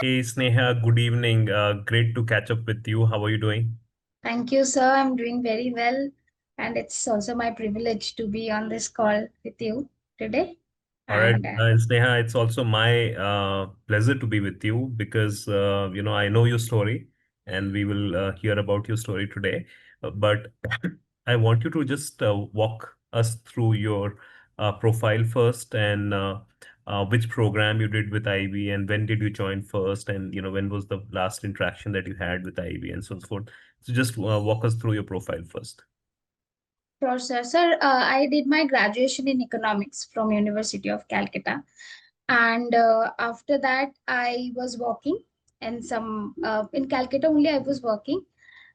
Hey Sneha, good evening. Great to catch up with you. How are you doing? Thank you, sir. I'm doing very well. And it's also my privilege to be on this call with you today. All right, And Sneha, it's also my pleasure to be with you because I know your story, and we will hear about your story today. But I want you to just walk us through your profile first, and which program you did with Ivy, and when did you join first, and when was the last interaction that you had with Ivy, and so forth. So just walk us through your profile first. sure, sir. Sir, I did my graduation in economics from University of Calcutta. And after that, I was working in Calcutta only I was working.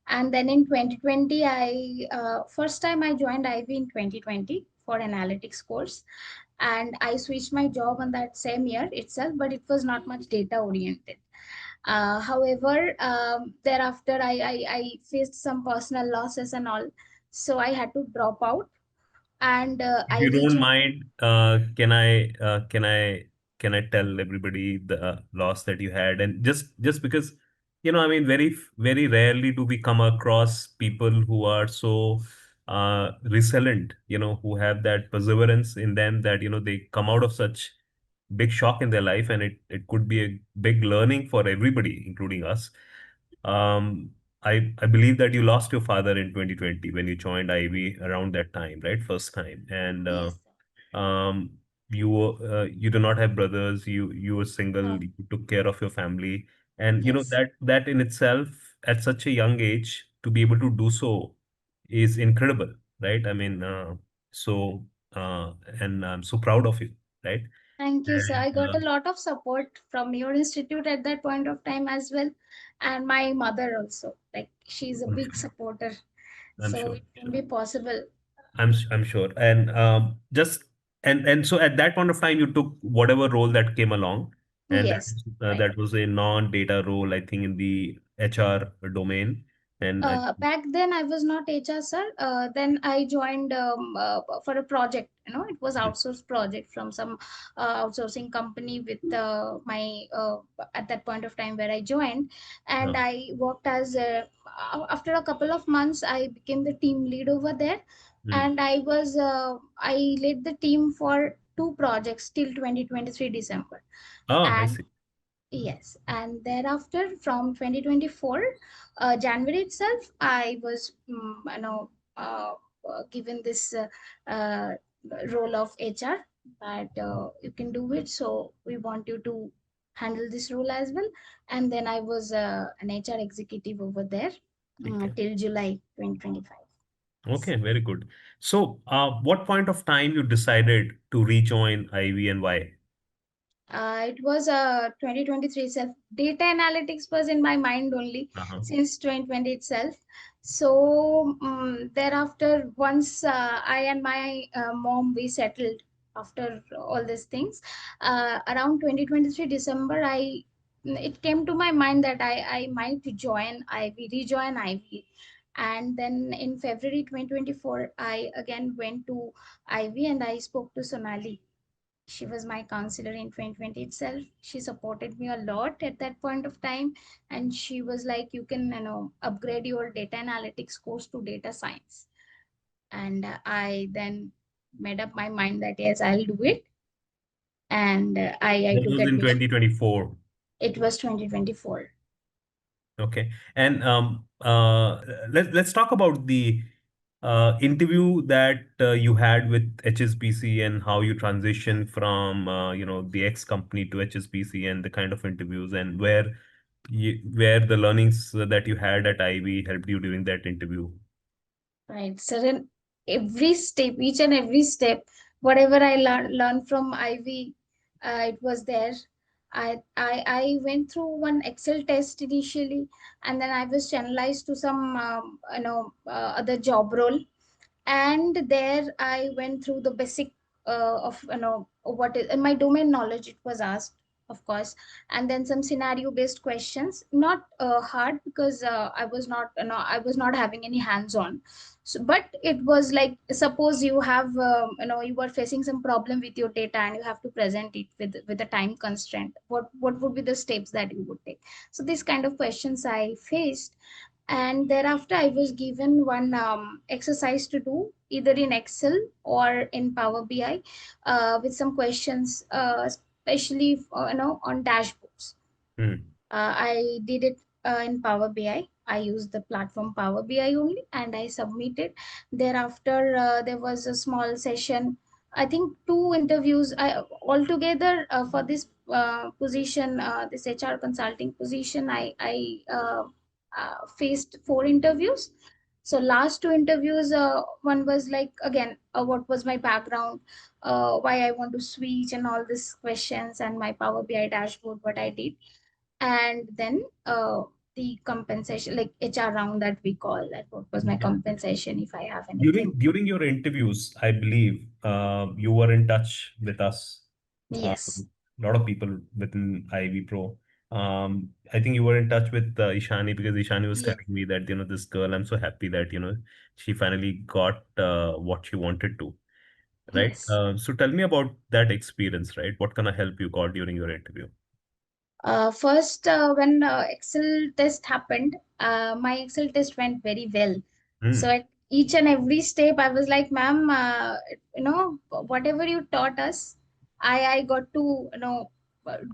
And then in 2020, first time I joined Ivy in 2020 for analytics course. And I switched my job on that same year itself, but it was not much data oriented. However, thereafter I faced some personal losses and all, so I had to drop out, and If I you don't rejoined. mind, can I tell everybody the loss that you had? And just because, I mean, very rarely do we come across people who are so resilient, who have that perseverance in them that, they come out of such big shock in their life, and it could be a big learning for everybody, including us. Um, I believe that you lost your father in 2020 when you joined Ivy around that time, right? First time. And Yes, sir. um, you do not have brothers. You were single. No. You took care of your family, and Yes. that in itself, at such a young age, to be able to do so is incredible, right? I mean, so and I'm so proud of you, right? Thank you, sir. And I got a lot of support from your institute at that point of time as well, and my mother also. Like, she's a I'm big sure. supporter, I'm so sure. it won't be possible. I'm sure. And just and so at that point of time, you took whatever role that came along, and Yes, right. that was a non-data role, I think, in the HR domain. And Back then I was not HR, sir. Then I joined for a project. It was outsourced project from some outsourcing company with my at that point of time where I joined, and uh, I worked as after a couple of months I became the team lead over there, mm. and I led the team for two projects till 2023 December. Oh, I And see. yes, and thereafter from 2024 January itself, I was, given this uh, role of HR, that you can do it. So we want you to handle this role as well. And then I was an HR executive over there Okay. till July 2025. Okay, very good. So, what point of time you decided to rejoin Ivy, and why? It was 2023 itself. Data analytics was in my mind only Uh-huh. since 2020 itself. So thereafter, once I and my mom we settled after all these things, around 2023 December, I it came to my mind that I might rejoin Ivy. And then in February 2024, I again went to Ivy and I spoke to Sonali. She was my counselor in 2020 itself. She supported me a lot at that point of time, and she was like, you can upgrade your data analytics course to data science. And I then made up my mind that yes, I'll do it. And I That took was in admission. 2024. It was 2024. Okay. And let's talk about the interview that you had with HSBC, and how you transitioned from the ex company to HSBC, and the kind of interviews, and where the learnings that you had at Ivy helped you during that interview. Right. So then every step, each and every step, whatever I learned from Ivy, it was there. I went through one Excel test initially, and then I was channelized to some other job role, and there I went through the basic of what is in my domain knowledge. It was asked. of course, and then some scenario based questions, not hard, because I was not having any hands on. So but it was like, suppose you have you are facing some problem with your data and you have to present it with a time constraint, what would be the steps that you would take? So these kind of questions I faced. And thereafter I was given one exercise to do either in Excel or in Power BI, with some questions, especially on dashboards. Hmm. I did it in Power BI. I used the platform Power BI only, and I submitted. Thereafter, there was a small session. I think two interviews. I altogether for this position, this HR consulting position, I faced four interviews. So last two interviews, one was like, again, what was my background, why I want to switch, and all these questions, and my Power BI dashboard, what I did. And then the compensation, like HR round that we call, that what was my compensation if I have anything. During your interviews, I believe you were in touch with us. A Yes, lot of people within Ivy Pro. I think you were in touch with Ishani, because Ishani was yes, telling me that, this girl, I'm so happy that, she finally got what she wanted to, right? yes. So tell me about that experience, right? What kind of help you got during your interview? First, when Excel test happened, my Excel test went very well. So Hmm. at each and every step, I was like, "Ma'am, whatever you taught us, I got to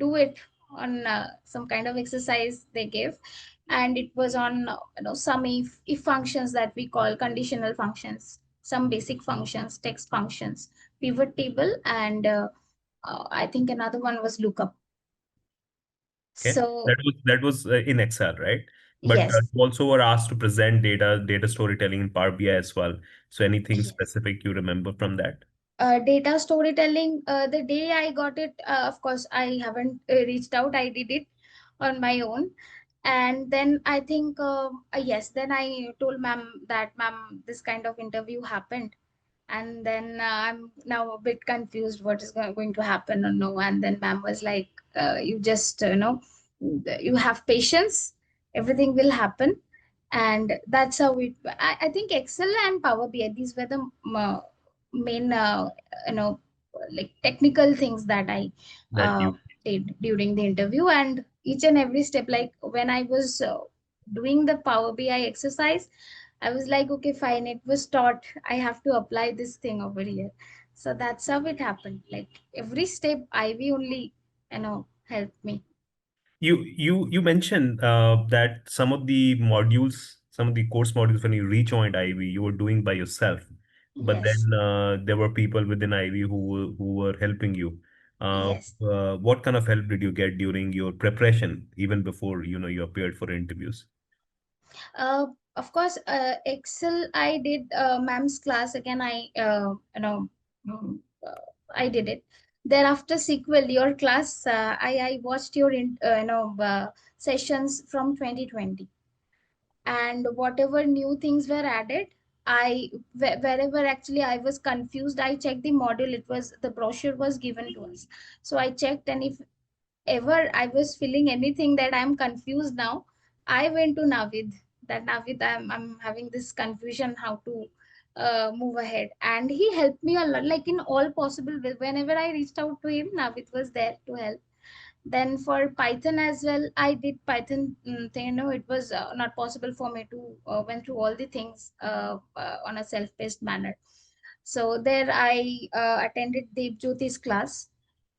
do it on some kind of exercise they gave, and it was on some if functions that we call conditional functions, some basic functions, text functions, pivot table, and I think another one was lookup. Okay. That So was in Excel, right? But yes, you also were asked to present data storytelling in Power BI as well. So anything yes. specific you remember from that? Data storytelling, the day I got it, of course, I haven't reached out. I did it on my own. And then I think, yes, then I told ma'am that, ma'am, this kind of interview happened. And then I'm now a bit confused what is going to happen or no. And then ma'am was like, you just, you have patience, everything will happen. And that's how I think Excel and Power BI, these were the main, you know, like technical things that I That uh, you did during the interview. And each and every step, like when I was doing the Power BI exercise, I was like, okay, fine, it was taught. I have to apply this thing over here. So that's how it happened. Like every step, Ivy only, helped me. you mentioned that some of the course modules when you rejoined Ivy, you were doing by yourself, but Yes, then there were people within Ivy who were helping you. yes. What kind of help did you get during your preparation, even before you appeared for interviews? Uh, of course, Excel, I did ma'am's class again. Mm, uh, I did it. Thereafter, SQL, your class, I watched your sessions from 2020, and whatever new things were added, wherever actually I was confused, I checked the module. It was the brochure was given to us, so I checked, and if ever I was feeling anything that I'm confused now, I went to Navid. That Navid, I'm having this confusion how to move ahead, and he helped me a lot. Like in all possible ways, whenever I reached out to him, Navid was there to help. Then for Python as well, I did Python thing. It was not possible for me to went through all the things on a self-paced manner. So there I attended Deep Jyoti's class,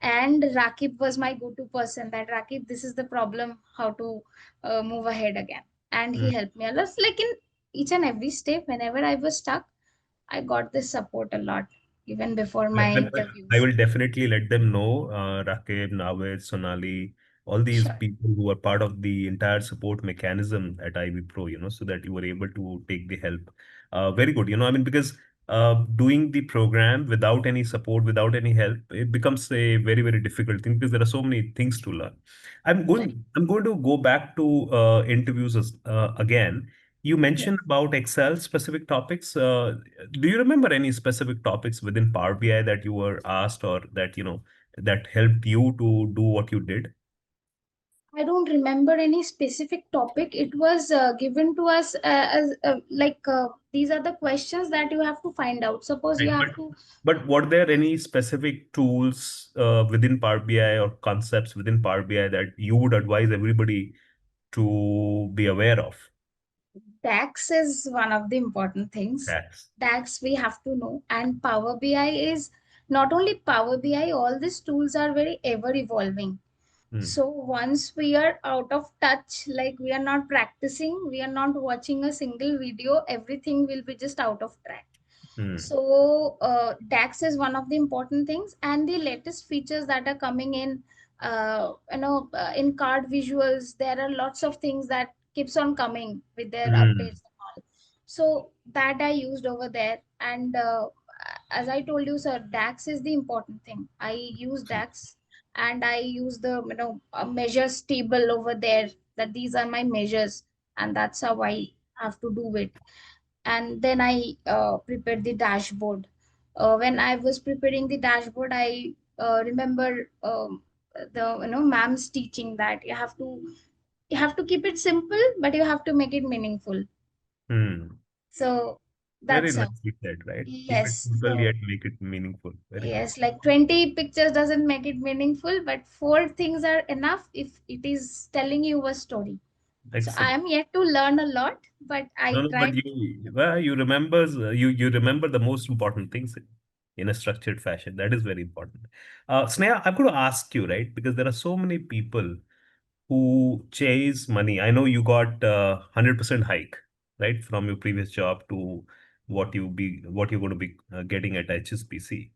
and Rakib was my go-to person. That Rakib, this is the problem, how to move ahead again, and he helped me a lot. Like in each and every step, whenever I was stuck, I got this support a lot, even before my I interviews. will definitely let them know, Rakib, Navid, Sonali, all these Sure. people who are part of the entire support mechanism at Ivy Pro, so that you were able to take the help. Very good, I mean, because doing the program without any support, without any help, it becomes a very, very difficult thing because there are so many things to learn. Right. I'm going to go back to interviews again. You Yes. mentioned about Excel specific topics. Do you remember any specific topics within Power BI that you were asked or that, that helped you to do what you did? I don't remember any specific topic. It was given to us as like these are the questions that you have to find out. Suppose Right. you But have to. were there any specific tools within Power BI or concepts within Power BI that you would advise everybody to be aware of? DAX is one of the important things. That's DAX we have to know, and Power BI is not only Power BI. All these tools are very ever evolving. hmm, So once we are out of touch, like we are not practicing, we are not watching a single video, everything will be just out of track. hmm, So DAX is one of the important things, and the latest features that are coming in, in card visuals, there are lots of things that keeps on coming with their hmm, updates and all. So that I used over there, and as I told you, sir, DAX is the important thing. I use DAX, and I use the measures table over there. That these are my measures, and that's how I have to do it. And then I prepared the dashboard. When I was preparing the dashboard, I remember the ma'am's teaching that you have to keep it simple, but you have to make it meaningful. hmm. So Very that's how. nicely said, right? Keep it Yes. simple So yet make it meaningful. Very nice. yes, like 20 pictures doesn't make it meaningful, but four things are enough if it is telling you a story. So I Excellent. am yet to learn a lot, but No, I no, but tried. you remember the most important things in a structured fashion. That is very important. Sneha, I'm going to ask you, right? Because there are so many people who chase money. I know you got 100% hike, right, from your previous job to what you're going to be getting at HSBC.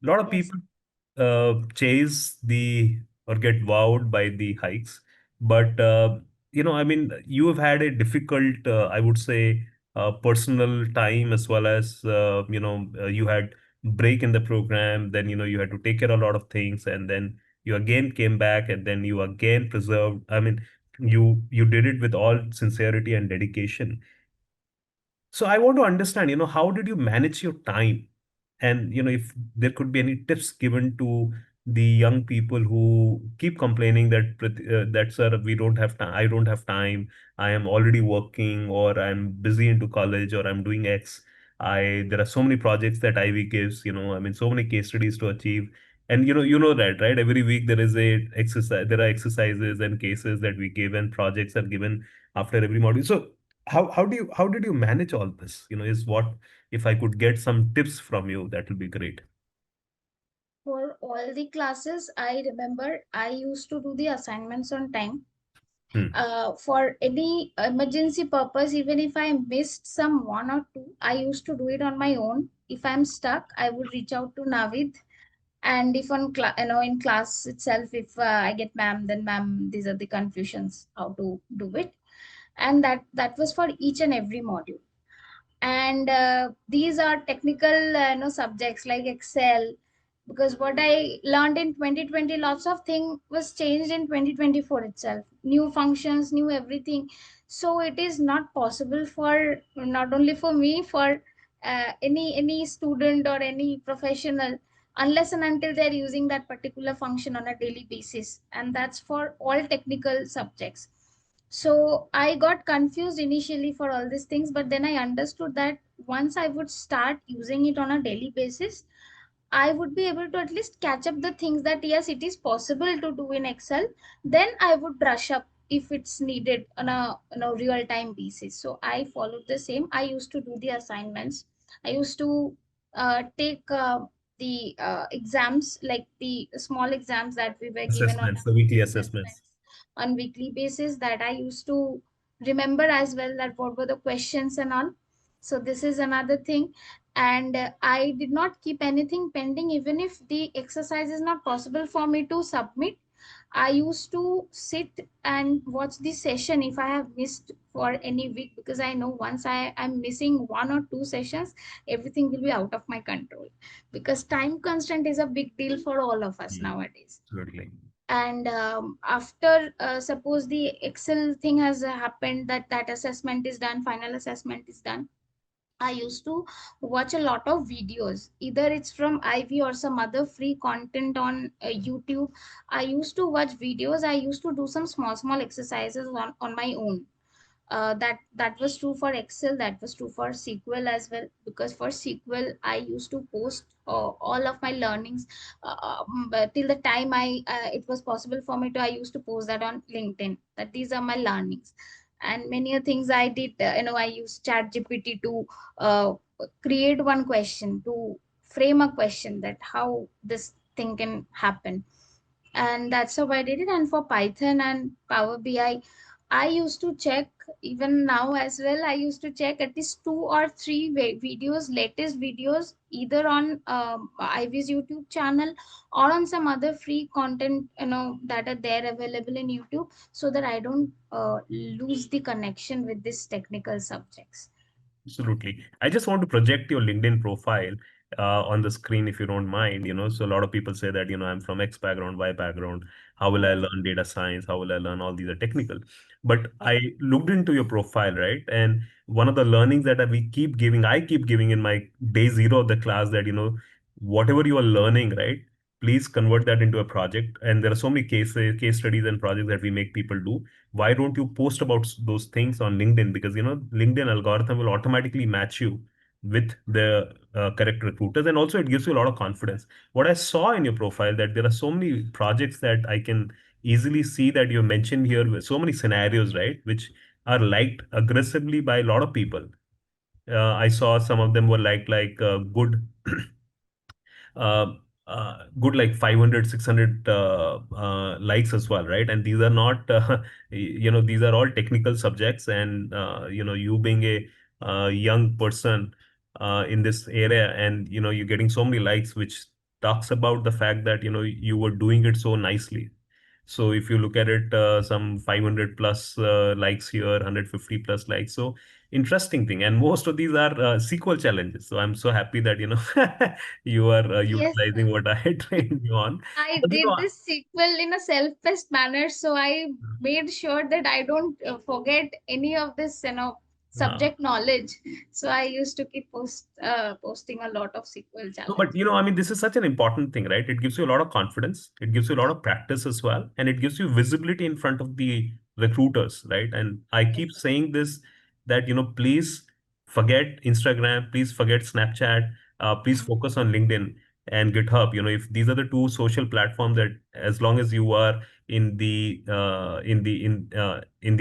A lot of Yes. people chase the or get wowed by the hikes, but I mean, you have had a difficult, I would say, personal time as well as you had break in the program. Then you had to take care of a lot of things, and then you again came back and then you again preserved. I mean, you did it with all sincerity and dedication. So I want to understand, how did you manage your time? And, if there could be any tips given to the young people who keep complaining that, that, sir, we don't have time, I don't have time, I am already working, or I'm busy into college, or I'm doing X. There are so many projects that Ivy gives, I mean, so many case studies to achieve. And, you know that, right? Every week there are exercises and cases that we give, and projects are given after every module. So how did you manage all this? Is what if I could get some tips from you, that will be great. For all the classes, I remember I used to do the assignments on time. Hmm. For any emergency purpose, even if I missed some one or two, I used to do it on my own. If I'm stuck, I would reach out to Navid. And if in class itself, if I get ma'am, then ma'am, these are the confusions, how to do it. And that was for each and every module. And these are technical subjects like Excel, because what I learned in 2020, lots of thing was changed in 2024 itself, new functions, new everything. So it is not possible for not only for me, for any student or any professional, unless and until they're using that particular function on a daily basis, and that's for all technical subjects. So I got confused initially for all these things, but then I understood that once I would start using it on a daily basis, I would be able to at least catch up the things that yes, it is possible to do in Excel. Then I would brush up if it's needed on a real time basis. So I followed the same. I used to do the assignments. I used to take the exams, like the small exams that we were given on Assessments, the weekly assessments. assessments on weekly basis, that I used to remember as well, that what were the questions and all. So this is another thing. And I did not keep anything pending, even if the exercise is not possible for me to submit. I used to sit and watch the session if I have missed for any week, because I know once I am missing one or two sessions, everything will be out of my control, because time constraint is a big deal for all of us Hmm. nowadays. Absolutely. And after suppose the Excel thing has happened, that assessment is done, final assessment is done, I used to watch a lot of videos. Either it's from Ivy or some other free content on YouTube. I used to watch videos. I used to do some small exercises on my own. That was true for Excel. That was true for SQL as well. Because for SQL, I used to post all of my learnings. But till the time it was possible for me to, I used to post that on LinkedIn. That these are my learnings, and many a things I did. I used Chat GPT to uh, create one question, to frame a question that how this thing can happen, and that's how I did it. And for Python and Power BI, I used to check, even now as well. I used to check at least two or three videos, latest videos, either on Ivy's YouTube channel or on some other free content, that are there available in YouTube, so that I don't lose the connection with these technical subjects. Absolutely. I just want to project your LinkedIn profile on the screen if you don't mind. So a lot of people say that, I'm from X background, Y background. How will I Okay. learn data science? How will I learn all these are technical? But I looked into your profile, right? And one of the learnings that I keep giving in my day zero of the class that, whatever you are learning, right? Please convert that into a project. And there are so many case studies and projects that we make people do. Why don't you post about those things on LinkedIn? Because LinkedIn algorithm will automatically match you with the correct recruiters, and also it gives you a lot of confidence. What I saw in your profile, that there are so many projects that I can easily see that you mentioned here with so many scenarios, right, which are liked aggressively by a lot of people. I saw some of them were good uh, good like 500, 600 likes as well, right? And these are not these are all technical subjects, and you being a young person in this area, and you're getting so many likes, which talks about the fact that you were doing it so nicely. So if you look at it, some 500 plus likes here, 150 plus likes. So interesting thing. And most of these are SQL challenges. So I'm so happy that, you are Yes, utilizing sir. what I trained you on. I But, did this sequel in a self-paced manner, so I made sure that I don't forget any of this, uh, subject knowledge. So I used to keep posting a lot of sequel No, but challenges. I mean, this is such an important thing, right? It gives you a lot of confidence. It gives you a lot of practice as well, and it gives you visibility in front of the recruiters, right? And I Yes, keep saying this that please forget Instagram, please forget Snapchat, please sir. focus on LinkedIn and GitHub. If these are the two social platforms that, as long as you are in the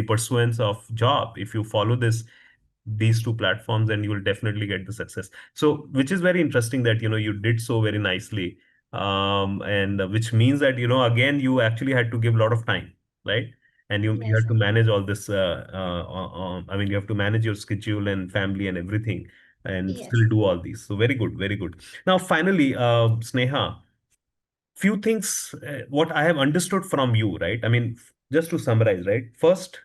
pursuance of job, if you follow these two platforms, then you will definitely get the success. So, which is very interesting that you did so very nicely, and which means that again you actually had to give a lot of time, right? And you Yes, have sir. to manage all this. I mean, you have to manage your schedule and family and everything, and Yes. still do all these. So very good, very good. Now, finally, Sneha, few things what I have understood from you, right? I mean, just to summarize, right? First,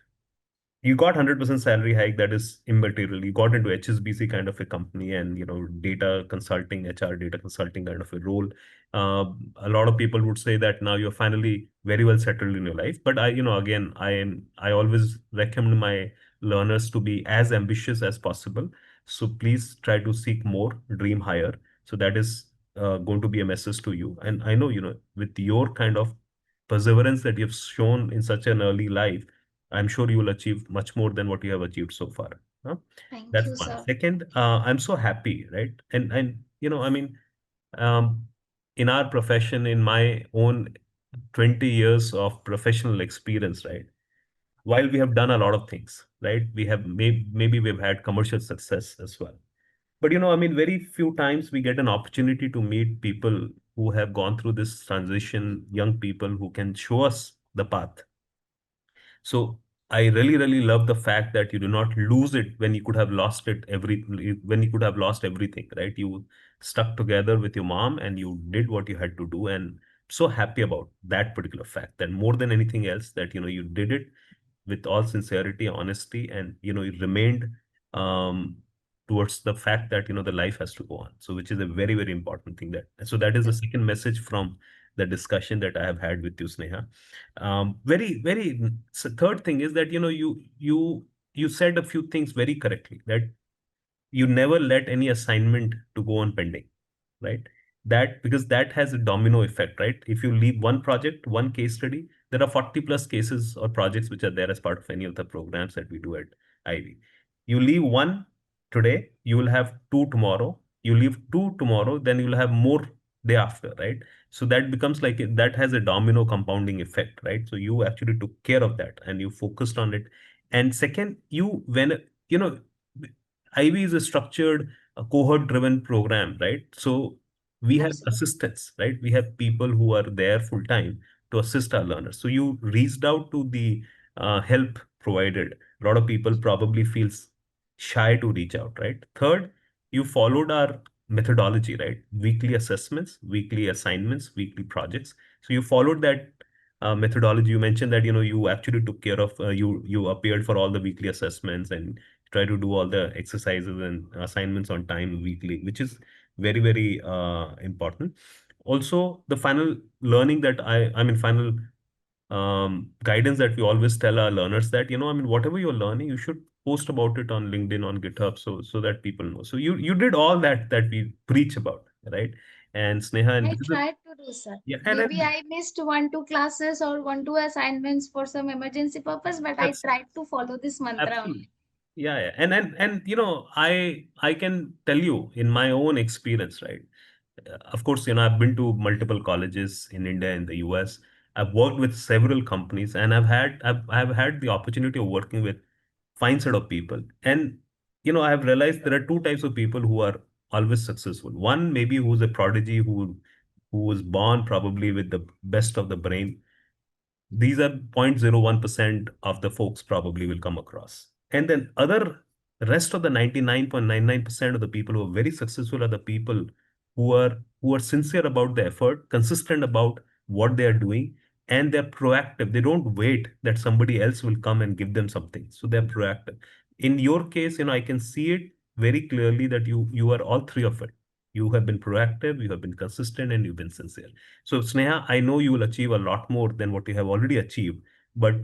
you got 100% salary hike, that is immaterial. You got into HSBC kind of a company, and data consulting, HR data consulting kind of a role. A lot of people would say that now you're finally very well settled in your life. But again, I always recommend my learners to be as ambitious as possible. So please try to seek more, dream higher. So that is going to be a message to you. And I know, with your kind of perseverance that you've shown in such an early life, I'm sure you will achieve much more than what you have achieved so far. Huh? Thank That's you, one. sir. Second, I'm so happy, right? And I mean, um, in our profession, in my own 20 years of professional experience, right? While we have done a lot of things, right? We have maybe we've had commercial success as well. But I mean, very few times we get an opportunity to meet people who have gone through this transition, young people who can show us the path. So I really, really love the fact that you do not lose it when you could have lost when you could have lost everything, right? You stuck together with your mom and you did what you had to do. And so happy about that particular fact, that more than anything else, that you did it with all sincerity, honesty, and you remained um towards the fact that the life has to go on. So which is a very, very important thing. That is the second message from the discussion that I have had with you, Sneha. Very, very. So third thing is that you said a few things very correctly. That you never let any assignment to go on pending, right? That, because that has a domino effect, right? If you leave one project, one case study, there are 40 plus cases or projects which are there as part of any of the programs that we do at Ivy. You leave one today, you will have two tomorrow. You leave two tomorrow, then you will have more day after, right? So that becomes like that has a domino compounding effect, right? So you actually took care of that and you focused on it. And second, you when you know Ivy is a structured, cohort driven program, right? So we have Absolutely. assistants, right? We have people who are there full time to assist our learners. So you reached out to the help provided. A lot of people probably feels shy to reach out, right? Third, you followed our methodology, right? Weekly assessments, weekly assignments, weekly projects. So you followed that methodology. You mentioned that you actually took care of you appeared for all the weekly assessments and try to do all the exercises and assignments on time weekly, which is very, very important. Also, the final learning that I mean, final guidance that we always tell our learners that, I mean, whatever you're learning, you should post about it on LinkedIn, on GitHub, so that people know. So you did all that we preach about, right? And Sneha, and I this is a, tried to do, sir. yeah, and Maybe then I missed one, two classes or one, two assignments for some emergency purpose, but I that's tried to follow this mantra absolutely. only. Yeah, yeah. And I can tell you in my own experience, right? Of course, I've been to multiple colleges in India and the US. I've worked with several companies and I've had the opportunity of working with fine set of people. And I've realized there are two types of people who are always successful. One maybe who's a prodigy who was born probably with the best of the brain. These are 0.01% of the folks probably will come across. And then other rest of the 99.99% of the people who are very successful are the people who are sincere about the effort, consistent about what they are doing, and they're proactive. They don't wait that somebody else will come and give them something. So they're proactive. In your case, I can see it very clearly that you are all three of it. You have been proactive, you have been consistent, and you've been sincere. So, Sneha, I know you will achieve a lot more than what you have already achieved. But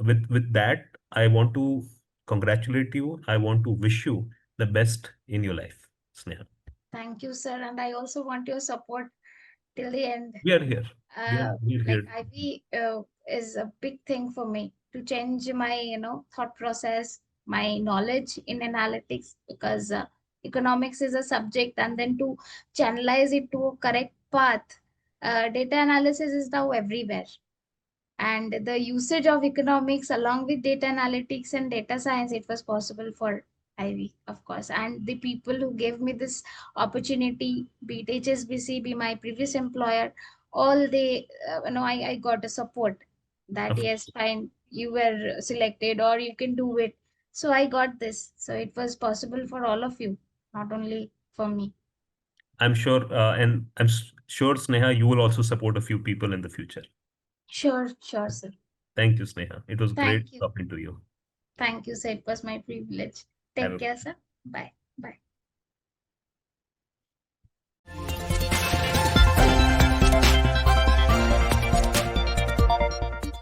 with that, I want to congratulate you. I want to wish you the best in your life, Sneha. Thank you, sir. And I also want your support till the end. We are here. We are Like here. IB is a big thing for me to change my, thought process, my knowledge in analytics, because economics is a subject, and then to channelize it to a correct path. Data analysis is now everywhere, and the usage of economics along with data analytics and data science, it was possible for Ivy, of course. And the people who gave me this opportunity, be it HSBC, be my previous employer, all they, I got a support that Of yes, fine, you were selected or you can do it. So I got this. So it was possible for all of you, not only for me. I'm sure, and sure, Sneha, you will also support a few people in the future. Sure, sure, sir. Thank you, Sneha. It was great Thank you. talking to you. Thank you, sir. It was my privilege. Have Take a care, sir. Bye. Bye.